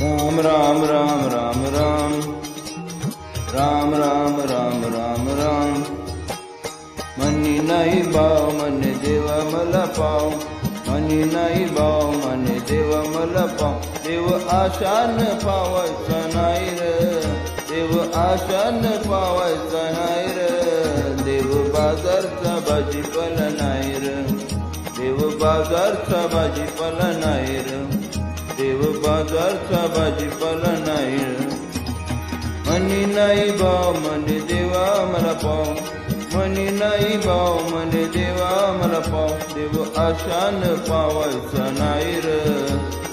राम राम राम राम राम राम राम राम राम राम मनी नाही भाव मने देवा मला पाव मनी नाही भाव मने देवा मला पाव देव आशान पावायचा नाही रे देव आशान पावायचा नाही रे देव बाजारचा भाजीपाला नाही रे देव बाजारचा भाजीपाला नाही रे देव बाजारचा भाजीपाला नाही रे मनी नाही भाव मने देवा मला पाव मनी नाही भाव मने देवा मला पाव देव आशान पावायचा नाही रे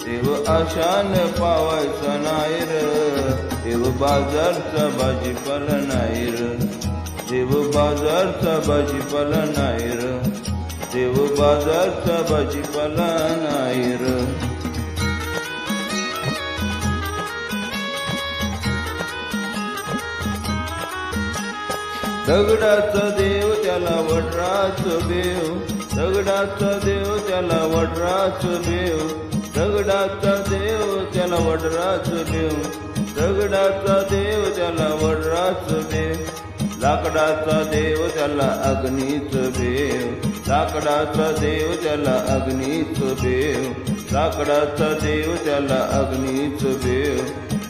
देव आशान पावायचा नाही रे देव बाजारचा भाजीपाला नाही रे देव बाजारचा भाजीपाला नाही रे देव बाजारचा भाजीपाला नाही रे दगडाचा देव त्याला वडराच बेव दगडाचा देव त्याला वडराच बेव दगडाचा देव त्याला वडराच बेव दगडाचा देव त्याला वडराच बेव लाकडाचा देव त्याला अग्नीच बेव लाकडाचा देव त्याला अग्नीच बेव लाकडाचा देव त्याला अग्नीच बेव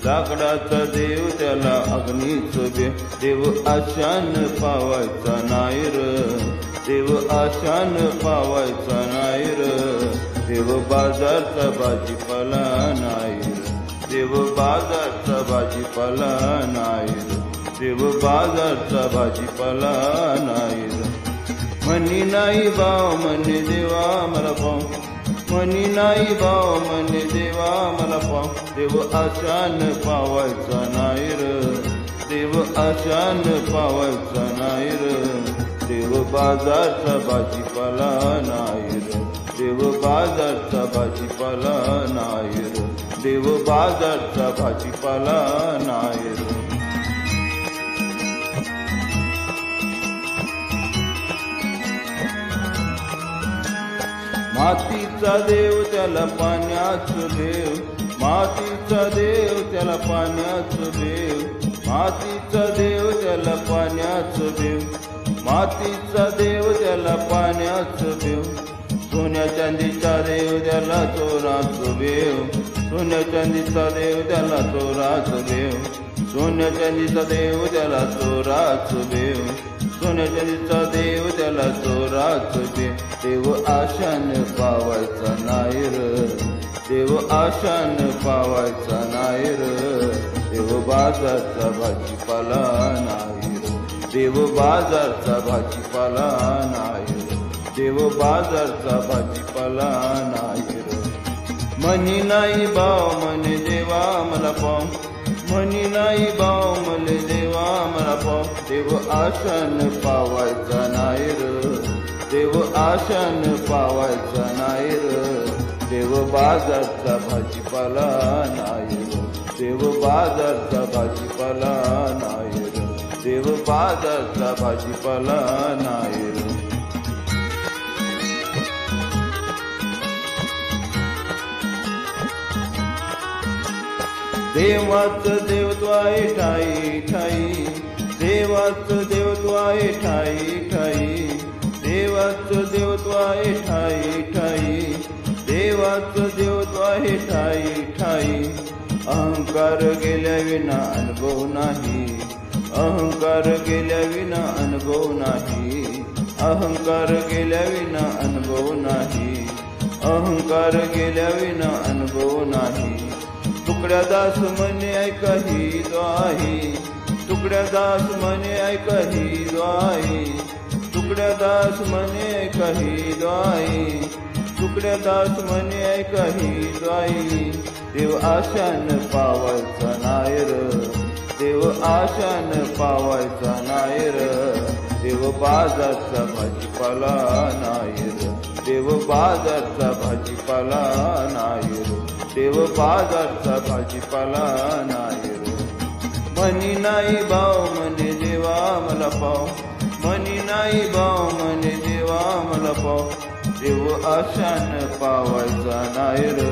लाकडाचा देव त्याला अग्नीच बेव देव आशान पावायचा नाही रे देव आशान पावायचा नाही रे देव बाजारचा भाजीपाला नाही रे देव बाजारचा भाजीपाला नाही रे देव बाजारचा भाजीपाला नाही रे मनी नाही भाव मने देवा मला पाव मनी नाही भाव मने देवा मला पाव देव आशान पावायचा नाही रे देव आशान पावायचा नाही रे देव बाजारचा भाजीपाला नाही रे देव बाजारचा भाजीपाला नाही रे देव बाजारचा भाजीपाला नाही रे मातीचा देव त्याला पाण्याच देव मातीचा देव त्याला पाण्याच देव मातीचा देव त्याला पाण्याच देव मातीचा देव त्याला पाण्याच देव सोन्या चांदीचा देव त्याला चोराच देव सोन्या चांदीचा देव त्याला चोराच देव सोन्या चांदीचा देव त्याला चोराच देव सोन्या चांदीचा देव त्याला चोराच देव देव आशान पावायचा नाही रे देव आशान पावायचा नाही रे देव बाजारचा भाजीपाला नाही रे देव बाजारचा भाजीपाला नाही रे देव बाजारचा भाजीपाला नाही रे मनी नाही भाव मने देवा मला पाव मनी नाही भाव मले देवा मला पाव देव आशान पावायचा नाही रे देव आशान पावायचा नाही रे देव बाजारचा भाजीपाला नाही रे देव बाजारचा भाजीपाला नाही रे देव बाजारचा भाजीपाला नाही रे देवाच देवत्व आहे ठाई ठाई देवाच देवत्व आहे ठाई ठाई देवाच देवत्व आहे ठाई ठाई देवाच देवत्व आहे ठाई ठाई अहंकार गेल्या विना अनुभव नाही अहंकार गेल्या विना अनुभव नाही अहंकार गेल्या विना अनुभव नाही अहंकार गेल्या विना अनुभव नाही तुकड्या दास म्हणे ऐका ही द्वाही तुकड्या दास म्हणे ऐका ही द्वाही तुकड्या दास म्हणे ऐका ही द्वाही तुकड्या दास म्हणे ऐका ही द्वाही देव आशान पावायचा नाही रे देव आशान पावायचा नाही रे देव बाजारचा भाजीपाला नाही रे देव बाजारचा भाजीपाला नाही रे देव बाजारचा भाजीपाला नाही रे मनी नाही भाव मने देवा मला पाव मनी नाही भाव मने देवा मला पाव देव आशान पावायचा नाही रे